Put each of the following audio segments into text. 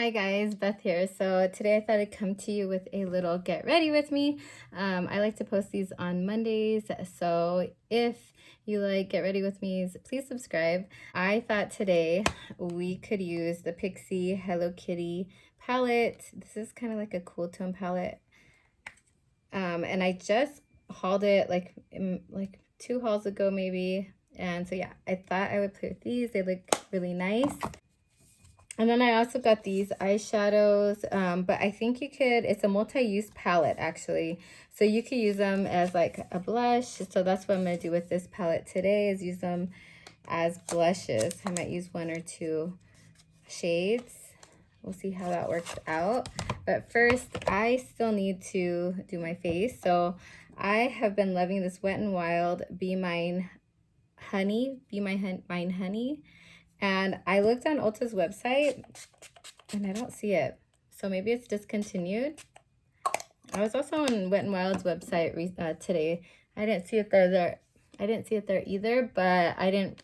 Hi guys, Beth here. So today I thought I'd come to you with a little get ready with me. I like to post these on Mondays, so if you like get ready with me, please subscribe. I thought today we could use the Pixi Hello Kitty palette. This is kind of like a cool tone palette. And I just hauled it like 2 hauls ago maybe. And so yeah, I thought I would play with these. They look really nice. And then I also got these eyeshadows, but I think you could, it's a multi-use palette actually. So you could use them as like a blush. So that's what I'm going to do with this palette today, is use them as blushes. I might use 1 or 2 shades. We'll see how that works out. But first, I still need to do my face. So I have been loving this Wet n Wild Be Mine Honey. And I looked on Ulta's website and I don't see it. So maybe it's discontinued. I was also on Wet n Wild's website today. I didn't see it there. I didn't see it there either, but I didn't,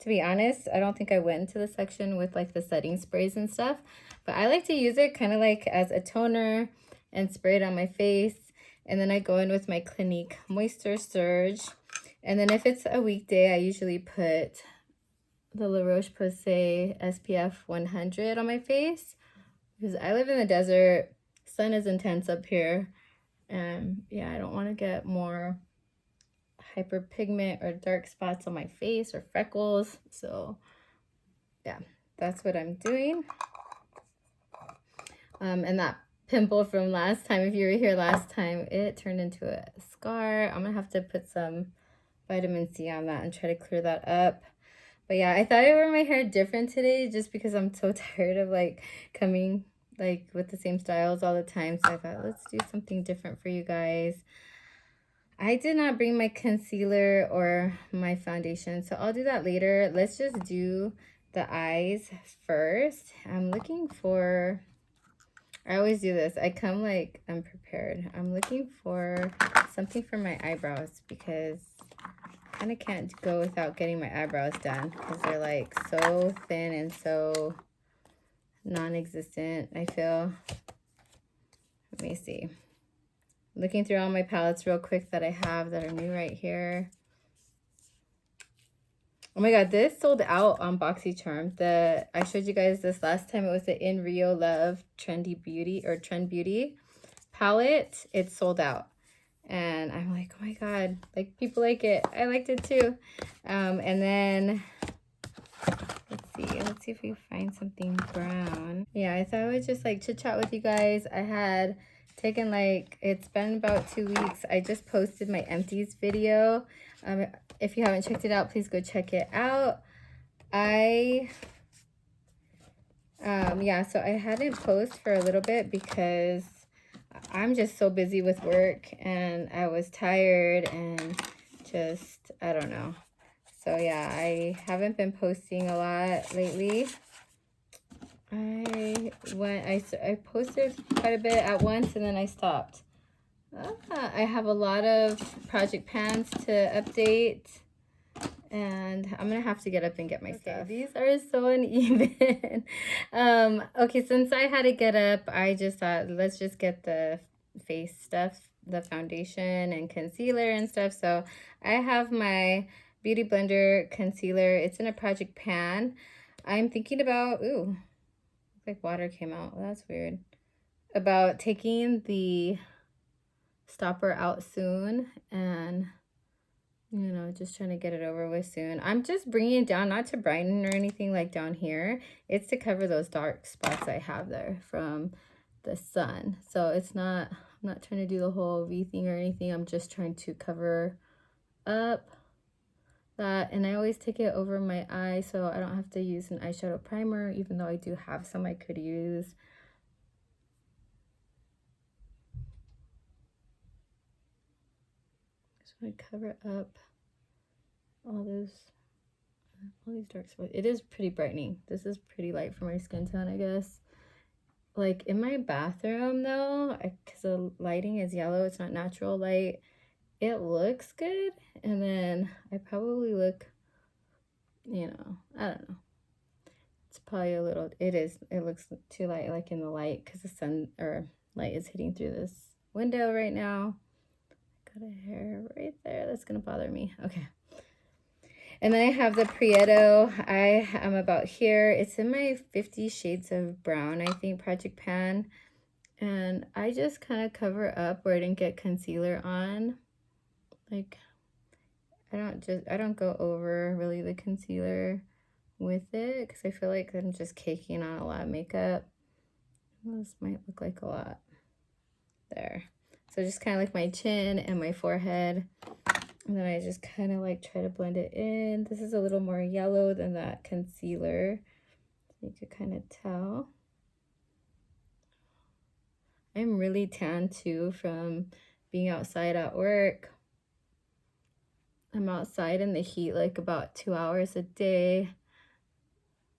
to be honest, I don't think I went into the section with like the setting sprays and stuff. But I like to use it kind of like as a toner and spray it on my face. And then I go in with my Clinique Moisture Surge. And then if it's a weekday, I usually put the La Roche-Posay SPF 100 on my face, because I live in the desert. Sun is intense up here, and yeah, I don't want to get more hyperpigment or dark spots on my face or freckles. So yeah, that's what I'm doing. And that pimple from last time, if you were here last time, it turned into a scar. I'm gonna have to put some vitamin C on that and try to clear that up. But yeah, I thought I'd wear my hair different today just because I'm so tired of like coming like with the same styles all the time. So I thought, let's do something different for you guys. I did not bring my concealer or my foundation, so I'll do that later. Let's just do the eyes first. I'm looking for, I always do this. I come like unprepared. I'm looking for something for my eyebrows because I kind of can't go without getting my eyebrows done because they're like so thin and so non-existent, I feel. Let me see. Looking through all my palettes real quick that I have that are new right here. Oh my god, this sold out on BoxyCharm. I showed you guys this last time. It was the In Rio Love Trendy Beauty or Trend Beauty palette. It's sold out. And I'm like, oh my god, like people like it. I liked it too. And then let's see if we find something brown. Yeah, I thought I would just like chit chat with you guys. I had taken like, it's been about 2 weeks. I just posted my empties video. If you haven't checked it out, please go check it out. Yeah, so I hadn't posted for a little bit because I'm just so busy with work and I was tired and just, I don't know. So yeah, I haven't been posting a lot lately. I posted quite a bit at once and then I stopped. I have a lot of project pans to update. And I'm gonna have to get up and get my stuff. These are so uneven. Okay, since I had to get up, I just thought let's just get the face stuff, the foundation and concealer and stuff. So I have my Beauty Blender concealer. It's in a project pan. I'm thinking about, ooh, like water came out. Well, that's weird. About taking the stopper out soon and, you know, just trying to get it over with soon. I'm just bringing it down, not to brighten or anything like down here. It's to cover those dark spots I have there from the sun. So it's not, I'm not trying to do the whole V thing or anything. I'm just trying to cover up that. And I always take it over my eye so I don't have to use an eyeshadow primer, even though I do have some I could use. Just want to cover up all these dark spots. It is pretty brightening. This is pretty light for my skin tone, I guess. Like in my bathroom though, because the lighting is yellow, it's not natural light, it looks good. And then I probably look, you know, I don't know. It's probably a little, it looks too light, like in the light, because the sun or light is hitting through this window right now. Got a hair right there that's gonna bother me. Okay. And then I have the Prieto. I am about here. It's in my 50 Shades of Brown, I think, project pan. And I just kind of cover up where I didn't get concealer on. Like, I don't go over really the concealer with it, because I feel like I'm just caking on a lot of makeup. This might look like a lot there. So just kind of like my chin and my forehead. And then I just kind of like try to blend it in. This is a little more yellow than that concealer. You could kind of tell. I'm really tan too from being outside at work. I'm outside in the heat like about 2 hours a day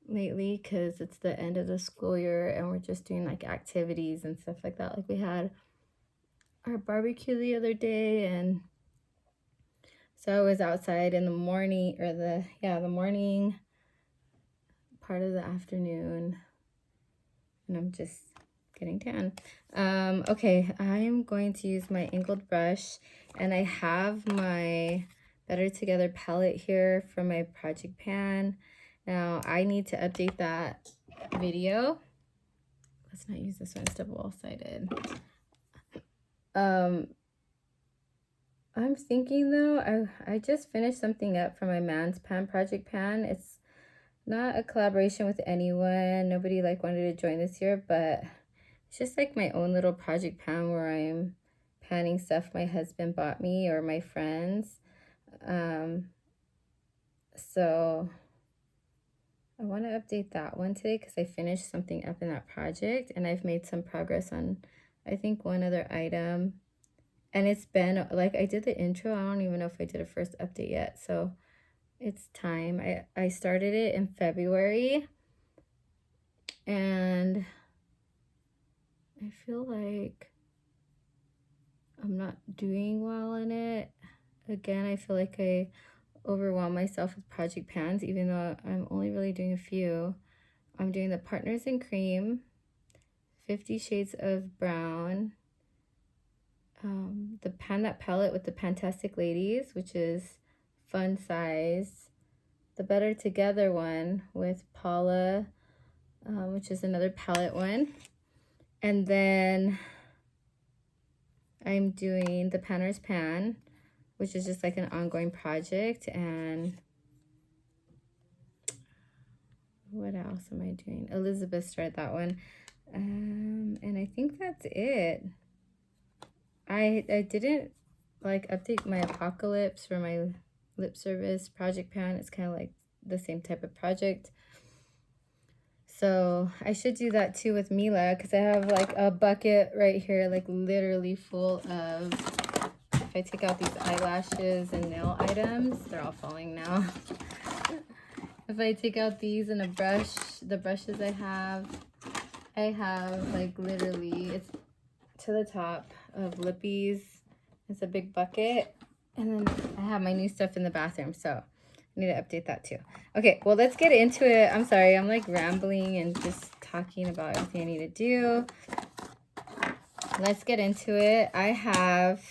lately, because it's the end of the school year and we're just doing like activities and stuff like that. Like we had our barbecue the other day, and so I was outside in the morning, or the morning part of the afternoon, and I'm just getting tan. Okay, I'm going to use my angled brush, and I have my Better Together palette here from my project pan. Now I need to update that video. Let's not use this one, it's double-sided. I'm thinking though, I just finished something up for my Man's Pan project pan. It's not a collaboration with anyone. Nobody like wanted to join this year, but it's just like my own little project pan where I'm panning stuff my husband bought me or my friends. So I want to update that one today because I finished something up in that project, and I've made some progress on, I think, one other item. And it's been, like, I did the intro. I don't even know if I did a first update yet. So it's time. I started it in February. And I feel like I'm not doing well in it. Again, I feel like I overwhelm myself with project pans, even though I'm only really doing a few. I'm doing the Partners in Cream, 50 Shades of Brown, the That palette with the Fantastic Ladies, which is fun size, the Better Together one with Paula, which is another palette one, and then I'm doing the Panner's Pan, which is just like an ongoing project. And what else am I doing? Elizabeth started that one. And I think that's it. I didn't like update my Apocalypse for my lip service project pan. It's kind of like the same type of project. So I should do that too with Mila, because I have like a bucket right here, like literally full of, if I take out these eyelashes and nail items, they're all falling now. If I take out these and a brush, the brushes I have like literally, it's to the top of lippies. It's a big bucket. And then I have my new stuff in the bathroom, so I need to update that too. Okay, well, let's get into it. I'm sorry, I'm like rambling and just talking about everything I need to do. Let's get into it. I have,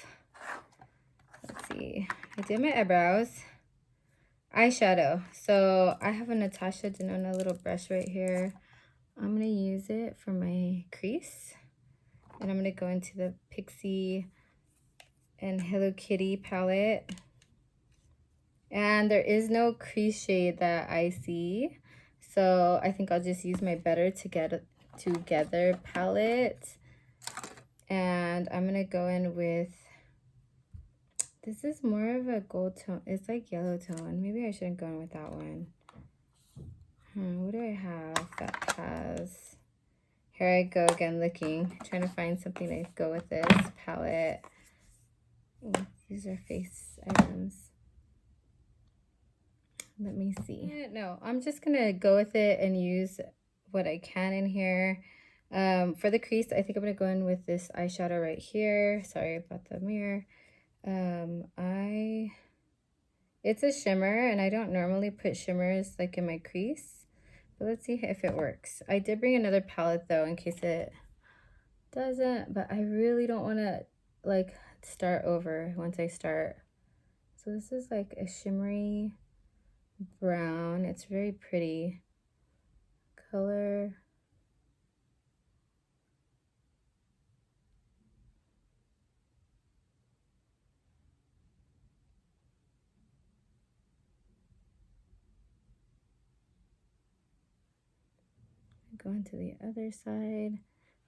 let's see, I did my eyebrows. Eyeshadow. So I have a Natasha Denona little brush right here. I'm going to use it for my crease. And I'm going to go into the Pixi and Hello Kitty palette. And there is no crease shade that I see. So I think I'll just use my Better Together palette. And I'm going to go in with, this is more of a gold tone. It's like yellow tone. Maybe I shouldn't go in with that one. What do I have that has? Here I go again looking, trying to find something to go with this palette. Ooh, these are face items. Let me see. No, I'm just gonna go with it and use what I can in here. For the crease, I think I'm gonna go in with this eyeshadow right here. Sorry about the mirror. It's a shimmer, and I don't normally put shimmers like in my crease, But let's see if it works. I did bring another palette though in case it doesn't, but I really don't want to like start over once I start. So this is like a shimmery brown. It's very pretty color. Go into the other side.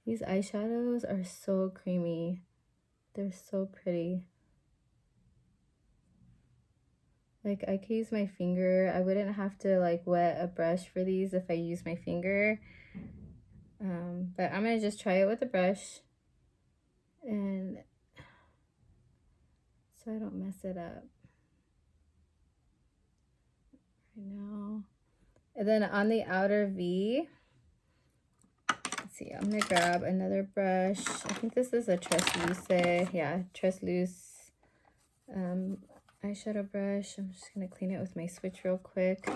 These eyeshadows are so creamy. They're so pretty. Like I could use my finger. I wouldn't have to like wet a brush for these if I use my finger. But I'm gonna just try it with a brush, and so I don't mess it up right now. And then on the outer V, let's see, I'm gonna grab another brush. I think this is a Transluce, yeah, Transluce eyeshadow brush. I'm just gonna clean it with my switch real quick.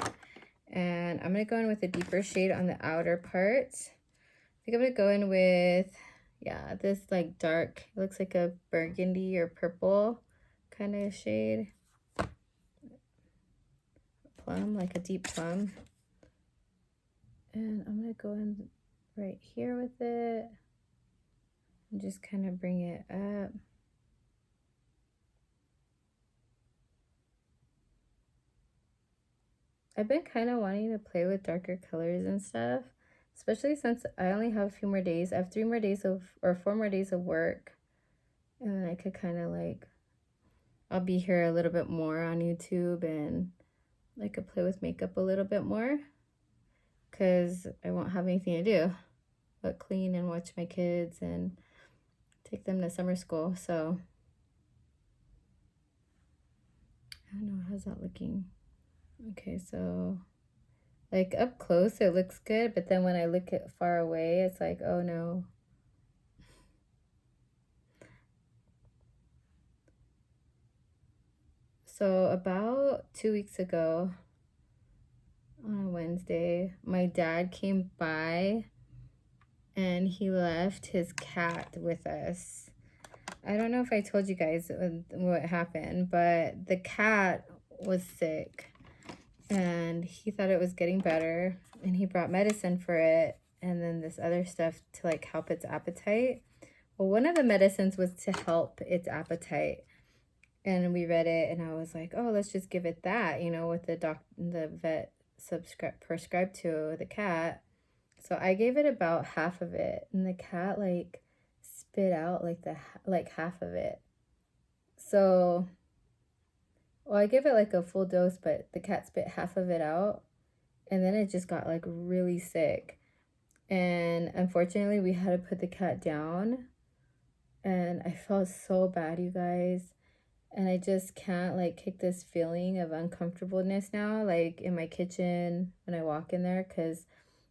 And I'm gonna go in with a deeper shade on the outer part. I think I'm gonna go in with, yeah, this like dark, it looks like a burgundy or purple kind of shade. Plum, like a deep plum. And I'm gonna go in right here with it and just kind of bring it up. I've been kind of wanting to play with darker colors and stuff, especially since I only have a few more days. I have 3 more days of, or 4 more days of work, and then I could kind of like, I'll be here a little bit more on YouTube, and I could play with makeup a little bit more because I won't have anything to do but clean and watch my kids and take them to summer school. So I don't know, how's that looking? Okay, so like up close it looks good, but then when I look at far away, it's like, oh no. So about 2 weeks ago on a Wednesday, my dad came by and he left his cat with us. I don't know if I told you guys what happened, but the cat was sick and he thought it was getting better, and he brought medicine for it and then this other stuff to like help its appetite. Well, one of the medicines was to help its appetite, and we read it and I was like, oh, let's just give it that, you know, what the vet prescribed to the cat. So I gave it about half of it, and the cat like spit out like half of it. So, well, I gave it like a full dose, but the cat spit half of it out, and then it just got like really sick. And unfortunately, we had to put the cat down, and I felt so bad, you guys. And I just can't like kick this feeling of uncomfortableness now, like in my kitchen when I walk in there, because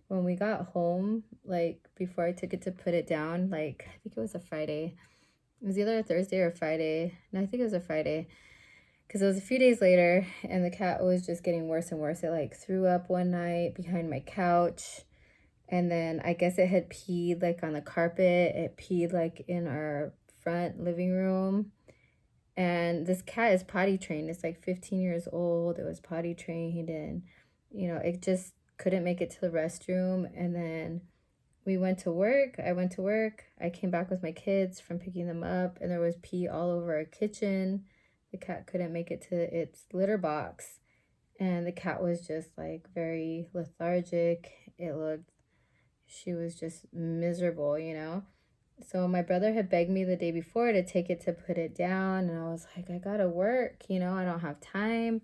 when we got home, like before I took it to put it down, like I think it was a Friday. It was either a Thursday or a Friday. No, I think it was a Friday, because it was a few days later and the cat was just getting worse and worse. It like threw up one night behind my couch, and then I guess it had peed like on the carpet. It peed like in our front living room. And this cat is potty trained. It's like 15 years old. It was potty trained, and you know, it just couldn't make it to the restroom. And then we went to work. I went to work. I came back with my kids from picking them up, and there was pee all over our kitchen. The cat couldn't make it to its litter box, and the cat was just like very lethargic. She was just miserable, you know. So my brother had begged me the day before to take it to put it down, and I was like, I gotta work, you know, I don't have time.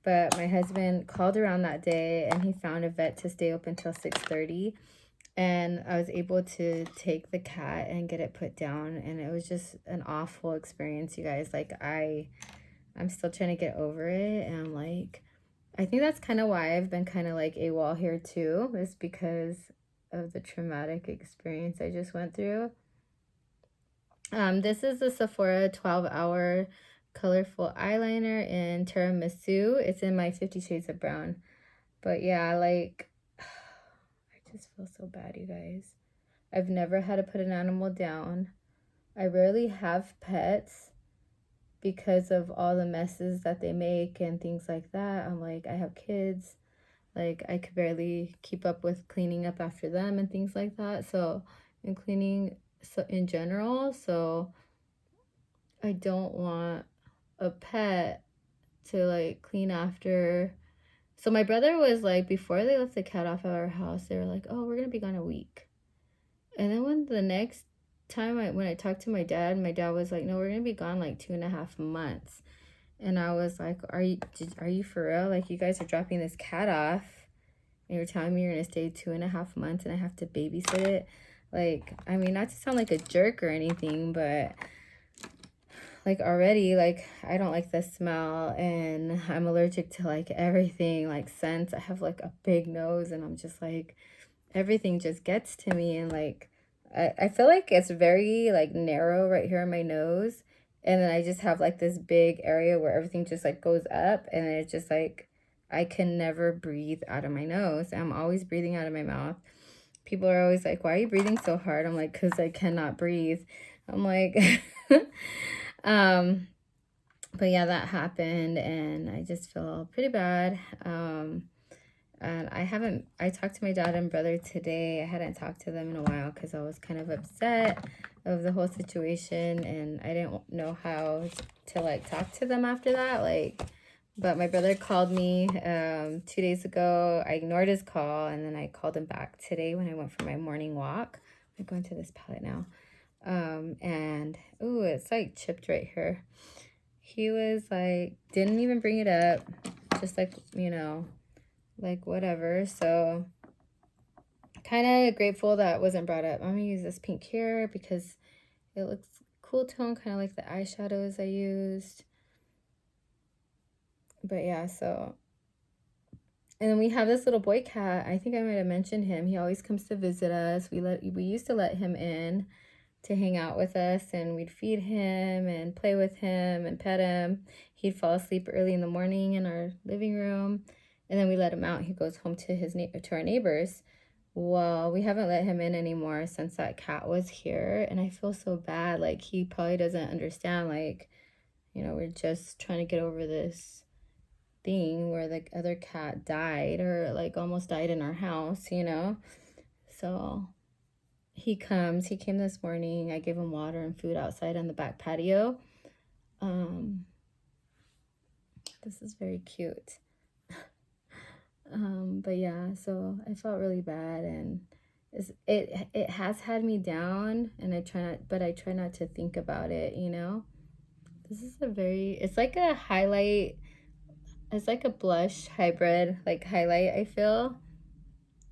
But my husband called around that day and he found a vet to stay open till 6:30, and I was able to take the cat and get it put down, and it was just an awful experience, you guys. Like I'm still trying to get over it, and I'm like, I think that's kind of why I've been kind of like AWOL here too, is because of the traumatic experience I just went through. This is the Sephora 12-hour colorful eyeliner in Tiramisu. It's in my 50 Shades of Brown. But yeah, like, just feel so bad, you guys. I've never had to put an animal down. I rarely have pets because of all the messes that they make and things like that. I'm like, I have kids. Like, I could barely keep up with cleaning up after them and things like that. So, and cleaning in general. So, I don't want a pet to like clean after. So my brother was like, before they left the cat off at our house, they were like, oh, we're gonna be gone a week. And then when the next time when I talked to my dad was like, no, we're gonna be gone like 2.5 months. And I was like, are you for real? Like, you guys are dropping this cat off and you're telling me you're gonna stay 2.5 months and I have to babysit it? Like, I mean, not to sound like a jerk or anything, but like already, like, I don't like the smell and I'm allergic to like everything, like scents. I have like a big nose and I'm just like, everything just gets to me. And like, I feel like it's very like narrow right here in my nose. And then I just have like this big area where everything just like goes up and it's just like, I can never breathe out of my nose. I'm always breathing out of my mouth. People are always like, why are you breathing so hard? I'm like, because I cannot breathe. I'm like, but yeah, that happened and I just feel pretty bad. And I talked to my dad and brother today. I hadn't talked to them in a while because I was kind of upset of the whole situation and I didn't know how to like talk to them after that. Like, but my brother called me 2 days ago. I ignored his call and then I called him back today when I went for my morning walk. I'm going to this pallet now. And ooh, it's like chipped right here. He was like, didn't even bring it up, just like, you know, like whatever. So kind of grateful that wasn't brought up. I'm gonna use this pink here because it looks cool tone, kind of like the eyeshadows I used. But yeah, so, and then we have this little boy cat. I think I might have mentioned him. He always comes to visit us. We used to let him in to hang out with us and we'd feed him and play with him and pet him. He'd fall asleep early in the morning in our living room and then we let him out. He goes home to our neighbors. Well, we haven't let him in anymore since that cat was here and I feel so bad. Like, he probably doesn't understand, like, you know, we're just trying to get over this thing where the other cat died or like almost died in our house, you know. So he came this morning. I gave him water and food outside on the back patio. This is very cute. But yeah, so I felt really bad and it has had me down and I try not to think about it, you know. This is it's like a highlight. It's like a blush hybrid, like highlight, I feel.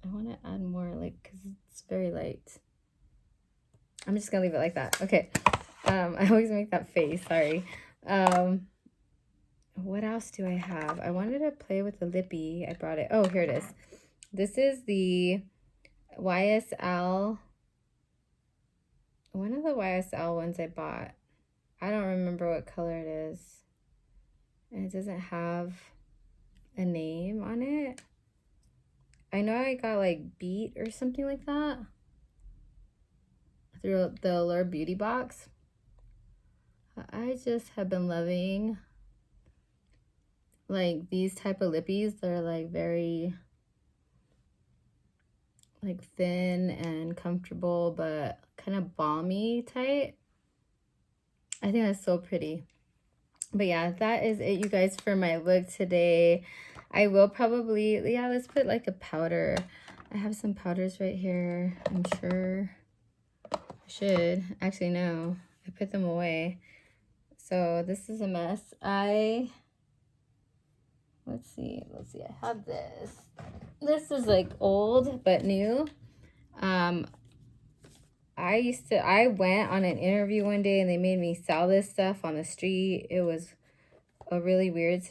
I want to add more, like, because it's very light. I'm just gonna leave it like that. Okay. I always make that face, sorry. What else do I have? I wanted to play with the lippy. I brought it. Oh, here it is. This is the YSL. One of the YSL ones I bought. I don't remember what color it is. And it doesn't have a name on it. I know I got like Beat or something like that through the Allure Beauty box. I just have been loving like these type of lippies. They're like very like thin and comfortable but kind of balmy type. I think that's so pretty. But yeah, that is it, you guys, for my look today. I will probably, yeah, let's put like a powder. I have some powders right here. I'm sure I should. Actually, no. I put them away. So this is a mess. Let's see. I have this. This is like old but new. I went on an interview one day and they made me sell this stuff on the street. It was a really weird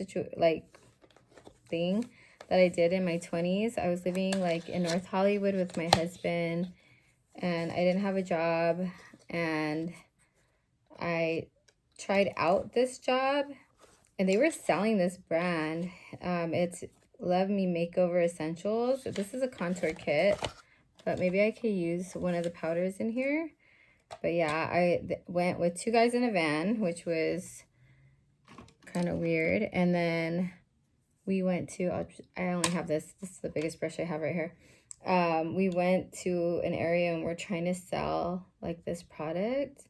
thing that I did in my 20s. I was living like in North Hollywood with my husband and I didn't have a job and I tried out this job and they were selling this brand. It's Love Me Makeover Essentials. This is a contour kit but maybe I could use one of the powders in here. But yeah, I went with 2 guys in a van, which was kind of weird. And then we went to, I only have this is the biggest brush I have right here. We went to an area and we're trying to sell like this product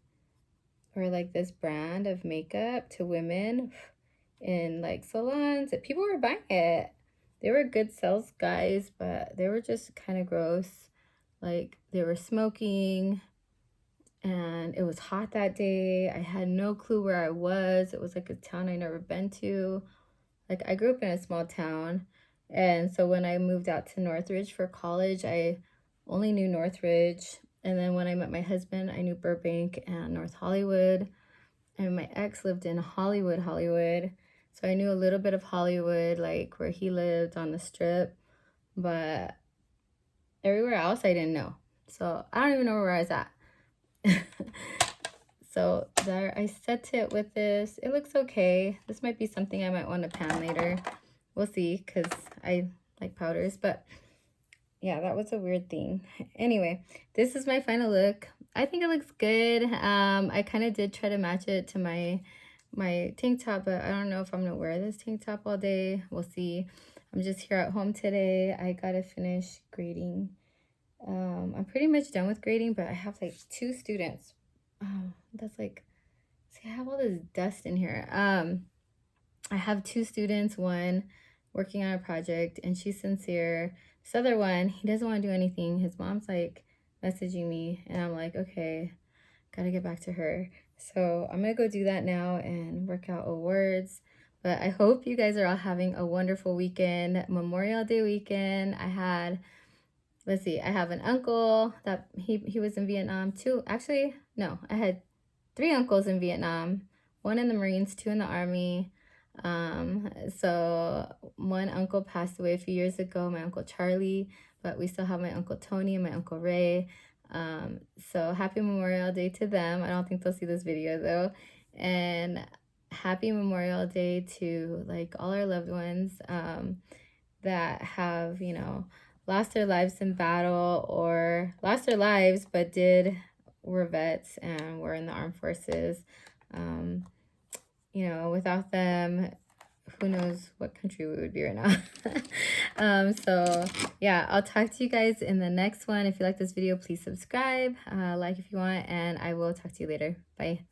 or like this brand of makeup to women in like salons. People were buying it. They were good sales guys, but they were just kind of gross. Like they were smoking and it was hot that day. I had no clue where I was. It was like a town I never been to. Like I grew up in a small town. And so when I moved out to Northridge for college, I only knew Northridge. And then when I met my husband, I knew Burbank and North Hollywood. And my ex lived in Hollywood. So I knew a little bit of Hollywood, like where he lived on the Strip. But everywhere else I didn't know. So I don't even know where I was at. So there, I set it with this. It looks okay. This might be something I might want to pan later. We'll see, because I like powders. But yeah, that was a weird thing. Anyway, this is my final look. I think it looks good. I kind of did try to match it to my tank top, but I don't know if I'm gonna wear this tank top all day. We'll see. I'm just here at home today. I gotta finish grading. I'm pretty much done with grading, but I have like 2 students. That's like, see, I have all this dust in here. I have 2 students, one working on a project, and she's sincere. This other one, he doesn't want to do anything. His mom's like messaging me, and I'm like, okay, gotta get back to her. So I'm gonna go do that now and work out awards. But I hope you guys are all having a wonderful weekend. Memorial Day weekend. I had, let's see, I have an uncle that he was in Vietnam too. Actually, no, I had 3 uncles in Vietnam, 1 in the Marines, 2 in the Army. So one uncle passed away a few years ago, my Uncle Charlie, but we still have my Uncle Tony and my Uncle Ray. So happy Memorial Day to them. I don't think they'll see this video though. And happy Memorial Day to like all our loved ones that have, you know, lost their lives in battle or lost their lives but were vets and were in the armed forces. You know, without them, who knows what country we would be right now. So yeah, I'll talk to you guys in the next one. If you like this video, please subscribe, like if you want, and I will talk to you later. Bye.